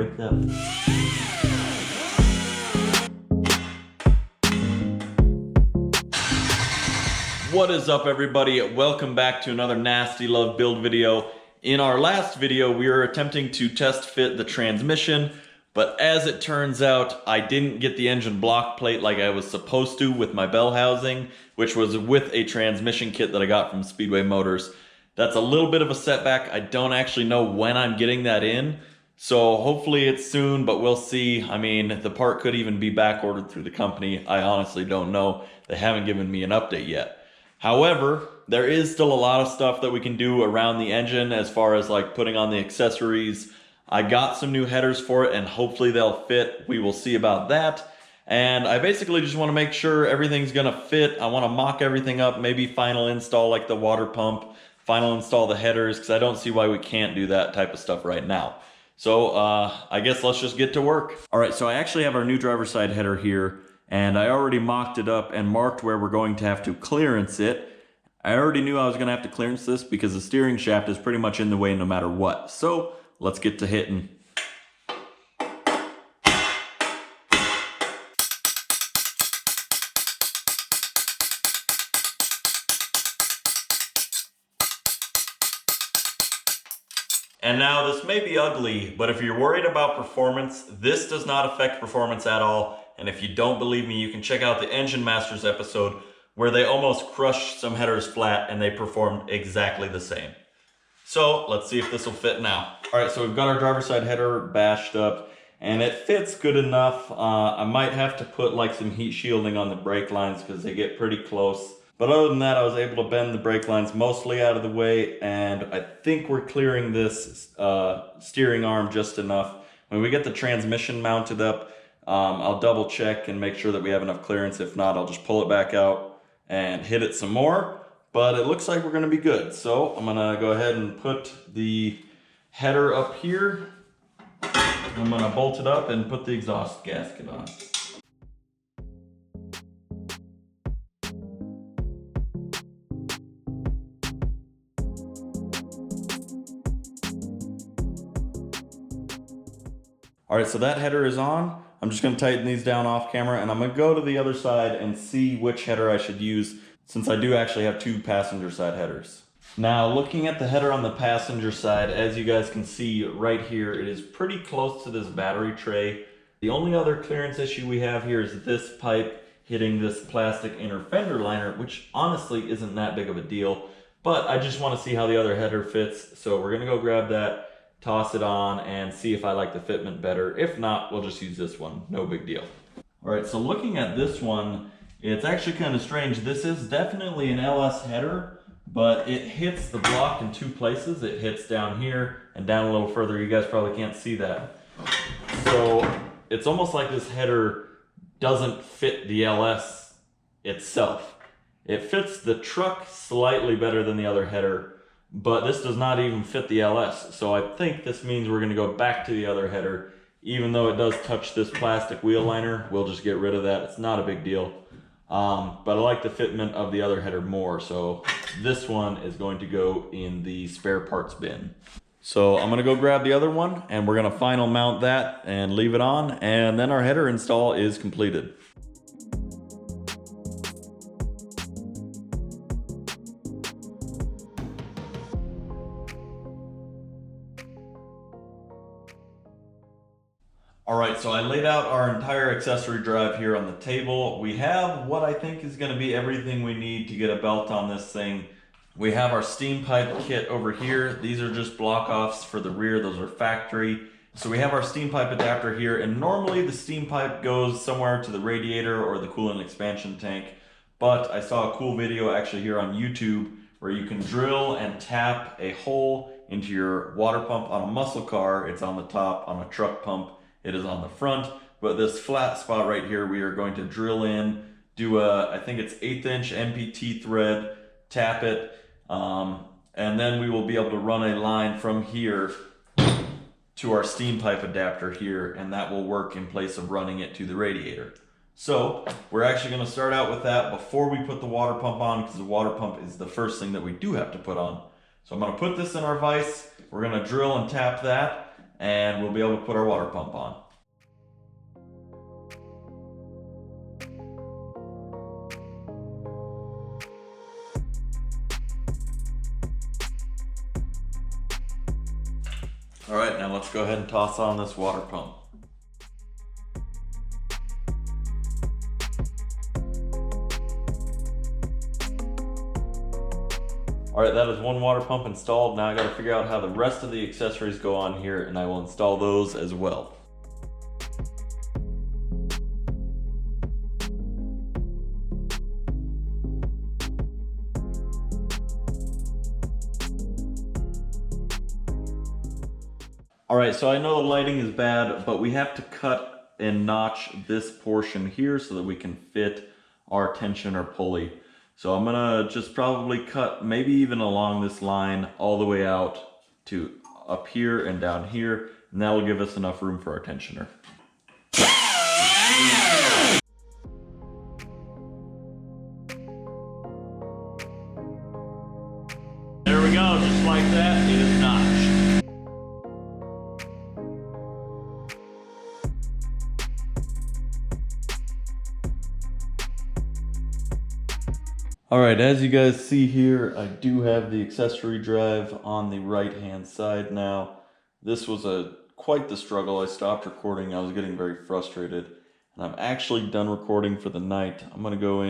wake up. What is up, everybody? Welcome back to another Nasty Love build video. In our last video, we were attempting to test fit the transmission, but as it turns out, I didn't get the engine block plate like I was supposed to with my bell housing, which was with a transmission kit that I got from Speedway Motors. That's a little bit of a setback. I don't actually know when I'm getting that in, so hopefully it's soon, but we'll see. I mean, the part could even be back ordered through the company. I honestly don't know. They haven't given me an update yet. However, there is still a lot of stuff that we can do around the engine as far as like putting on the accessories. I got some new headers for it and hopefully they'll fit. We will see about that. And I basically just want to make sure everything's going to fit. I want to mock everything up, maybe final install like the water pump, final install the headers, because I don't see why we can't do that type of stuff right now. So I guess let's just get to work. All right, so I actually have our new driver's side header here. And I already mocked it up and marked where we're going to have to clearance it. I already knew I was going to have to clearance this because the steering shaft is pretty much in the way no matter what. So let's get to hitting. And now this may be ugly, but if you're worried about performance, this does not affect performance at all. And if you don't believe me, you can check out the Engine Masters episode where they almost crushed some headers flat and they performed exactly the same. So let's see if this will fit now. All right, so we've got our driver's side header bashed up and it fits good enough. I might have to put like some heat shielding on the brake lines because they get pretty close. But other than that, I was able to bend the brake lines mostly out of the way, and I think we're clearing this steering arm just enough. When we get the transmission mounted up, I'll double check and make sure that we have enough clearance. If not, I'll just pull it back out and hit it some more. But it looks like we're gonna be good. So I'm gonna go ahead and put the header up here. I'm gonna bolt it up and put the exhaust gasket on. All right, so that header is on. I'm just gonna tighten these down off camera and I'm gonna go to the other side and see which header I should use since I do actually have two passenger side headers. Now, looking at the header on the passenger side, as you guys can see right here, it is pretty close to this battery tray. The only other clearance issue we have here is this pipe hitting this plastic inner fender liner, which honestly isn't that big of a deal, but I just wanna see how the other header fits. So we're gonna go grab that, toss it on and see if I like the fitment better. If not, we'll just use this one. No big deal. All right, so looking at this one, it's actually kind of strange. This is definitely an LS header, but it hits the block in two places. It hits down here and down a little further. You guys probably can't see that. So it's almost like this header doesn't fit the LS itself. It fits the truck slightly better than the other header, but this does not even fit the LS. So I think this means we're gonna go back to the other header. Even though it does touch this plastic wheel liner, we'll just get rid of that. It's not a big deal. But I like the fitment of the other header more. So this one is going to go in the spare parts bin. So I'm gonna go grab the other one and we're gonna final mount that and leave it on. And then our header install is completed. All right, so I laid out our entire accessory drive here on the table. We have what I think is gonna be everything we need to get a belt on this thing. We have our steam pipe kit over here. These are just block offs for the rear, those are factory. So we have our steam pipe adapter here, and normally the steam pipe goes somewhere to the radiator or the coolant expansion tank. But I saw a cool video actually here on YouTube where you can drill and tap a hole into your water pump on a muscle car. It's on the top, on a truck pump. It is on the front, but this flat spot right here, we are going to drill in, do a, I think it's 1/8 inch MPT thread, tap it, and then we will be able to run a line from here to our steam pipe adapter here, and that will work in place of running it to the radiator. So we're actually going to start out with that before we put the water pump on, because the water pump is the first thing that we do have to put on. So I'm going to put this in our vise, we're going to drill and tap that, and we'll be able to put our water pump on. All right, now let's go ahead and toss on this water pump. All right, that is one water pump installed. Now I gotta figure out how the rest of the accessories go on here, and I will install those as well. All right, so I know the lighting is bad, but we have to cut and notch this portion here so that we can fit our tensioner pulley. So I'm gonna just probably cut maybe even along this line all the way out to up here and down here, and that'll give us enough room for our tensioner. There we go, just like that, it is notched. All right, as you guys see here, I do have the accessory drive on the right-hand side now. This was quite the struggle. I stopped recording. I was getting very frustrated, and I'm actually done recording for the night. I'm gonna go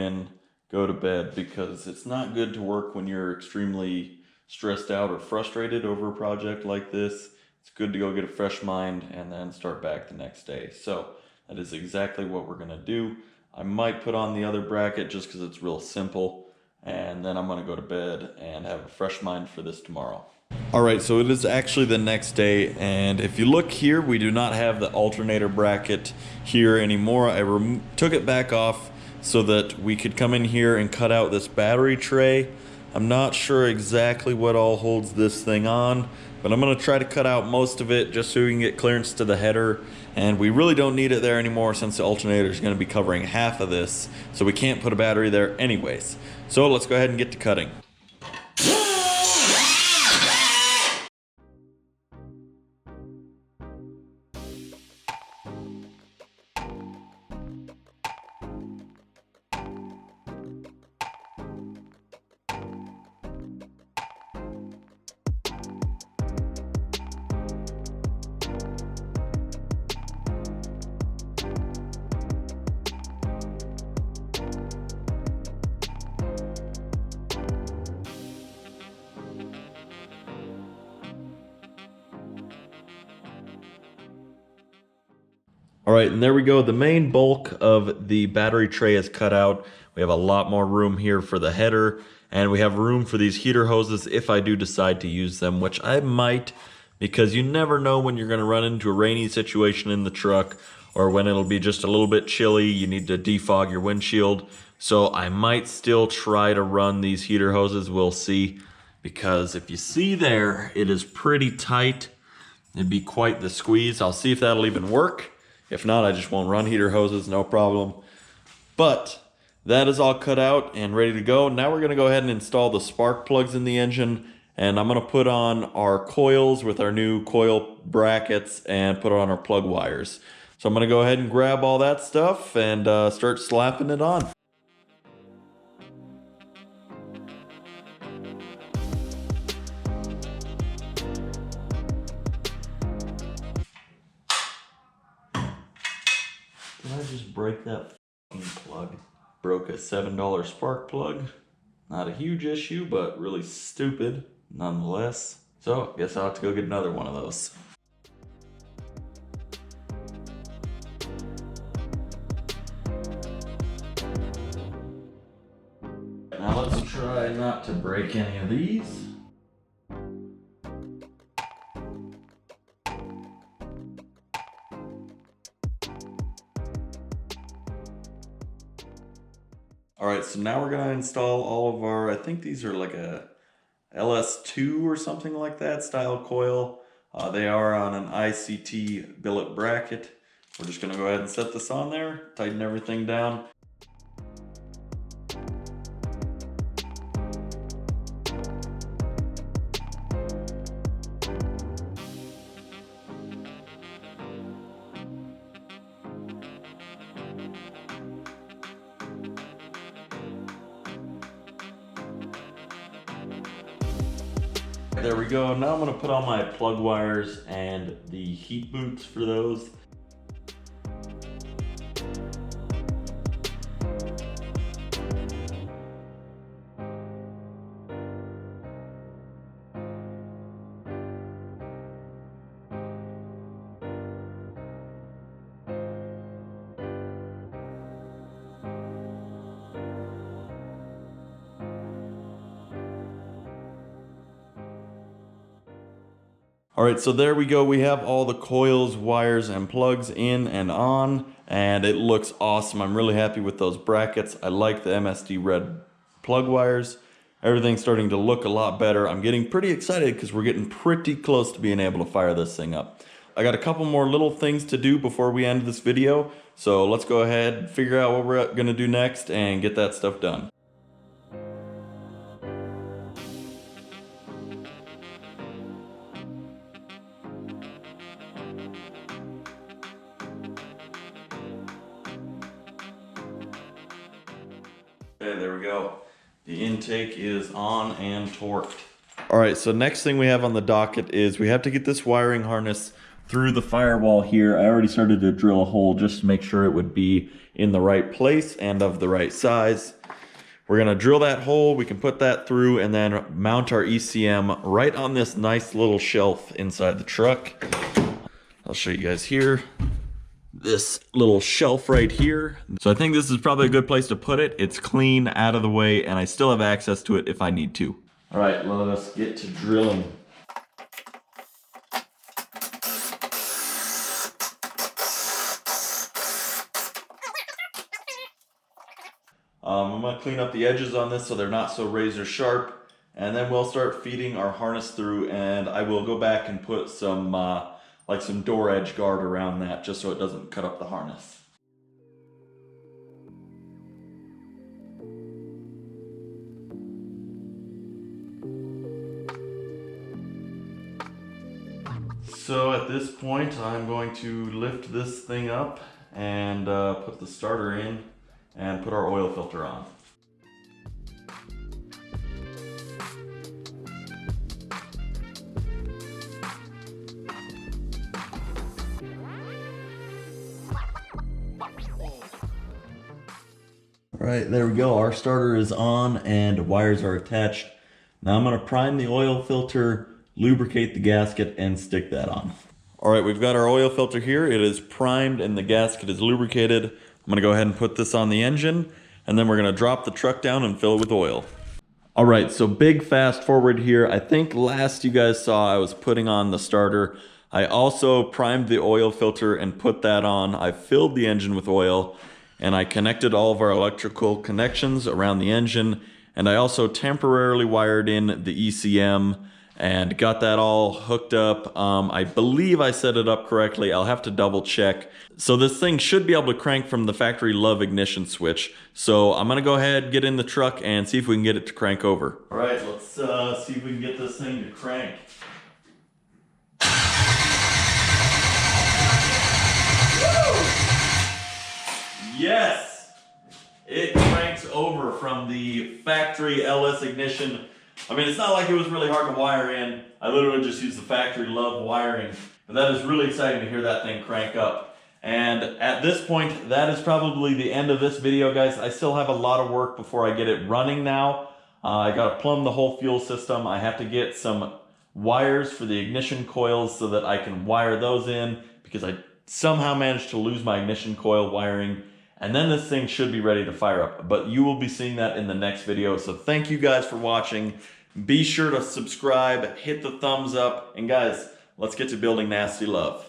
to bed, because it's not good to work when you're extremely stressed out or frustrated over a project like this. It's good to go get a fresh mind and then start back the next day. So that is exactly what we're gonna do. I might put on the other bracket just because it's real simple, and then I'm gonna go to bed and have a fresh mind for this tomorrow. All right, so it is actually the next day, and if you look here, we do not have the alternator bracket here anymore. I took it back off so that we could come in here and cut out this battery tray. I'm not sure exactly what all holds this thing on, but I'm gonna try to cut out most of it just so we can get clearance to the header. And we really don't need it there anymore since the alternator is gonna be covering half of this, so we can't put a battery there anyways. So let's go ahead and get to cutting. All right, and there we go. The main bulk of the battery tray is cut out. We have a lot more room here for the header, and we have room for these heater hoses if I do decide to use them, which I might, because you never know when you're gonna run into a rainy situation in the truck, or when it'll be just a little bit chilly, you need to defog your windshield. So I might still try to run these heater hoses, we'll see. Because if you see there, it is pretty tight. It'd be quite the squeeze. I'll see if that'll even work. If not, I just won't run heater hoses, no problem. But that is all cut out and ready to go. Now we're gonna go ahead and install the spark plugs in the engine, and I'm gonna put on our coils with our new coil brackets and put on our plug wires. So I'm gonna go ahead and grab all that stuff and start slapping it on. Did I just break that fucking plug? Broke a $7 spark plug. Not a huge issue, but really stupid nonetheless. So I guess I'll have to go get another one of those. Now let's try not to break any of these. All right, so now we're gonna install all of our, I think these are like a LS2 or something like that style coil. They are on an ICT billet bracket. We're just gonna go ahead and set this on there, tighten everything down. there we go. Now I'm gonna put on my plug wires and the heat boots for those. All right, so there we go. We have all the coils, wires, and plugs in and on, and it looks awesome. I'm really happy with those brackets. I like the MSD red plug wires. Everything's starting to look a lot better. I'm getting pretty excited because we're getting pretty close to being able to fire this thing up. I got a couple more little things to do before we end this video, so let's go ahead, figure out what we're gonna do next, and get that stuff done. Okay, there we go. The intake is on and torqued. All right, so next thing we have on the docket is we have to get this wiring harness through the firewall here. I already started to drill a hole just to make sure it would be in the right place and of the right size. We're gonna drill that hole, we can put that through and then mount our ECM right on this nice little shelf inside the truck. I'll show you guys here. This little shelf right here. So I think this is probably a good place to put it. It's clean, out of the way, and I still have access to it if I need to. All right, let us get to drilling. I'm gonna clean up the edges on this so they're not so razor sharp, and then we'll start feeding our harness through, and I will go back and put some like some door edge guard around that just so it doesn't cut up the harness. So at this point I'm going to lift this thing up and put the starter in and put our oil filter on. All right, there we go. Our starter is on and wires are attached. Now I'm gonna prime the oil filter, lubricate the gasket, and stick that on. All right, we've got our oil filter here. It is primed and the gasket is lubricated. I'm gonna go ahead and put this on the engine, and then we're gonna drop the truck down and fill it with oil. All right, so big fast forward here. I think last you guys saw I was putting on the starter. I also primed the oil filter and put that on. I filled the engine with oil, and I connected all of our electrical connections around the engine, and I also temporarily wired in the ECM and got that all hooked up. I believe I set it up correctly. I'll have to double check. So this thing should be able to crank from the factory LUV ignition switch. So I'm gonna go ahead, get in the truck, and see if we can get it to crank over. All right, let's see if we can get this thing to crank. Yes! It cranks over from the factory LS ignition. I mean, it's not like it was really hard to wire in. I literally just used the factory LUV wiring. But that is really exciting to hear that thing crank up. And at this point, that is probably the end of this video, guys. I still have a lot of work before I get it running now. I gotta plumb the whole fuel system. I have to get some wires for the ignition coils so that I can wire those in, because I somehow managed to lose my ignition coil wiring. And then this thing should be ready to fire up. But you will be seeing that in the next video. So thank you guys for watching. Be sure to subscribe, hit the thumbs up, and guys, let's get to building nasty love.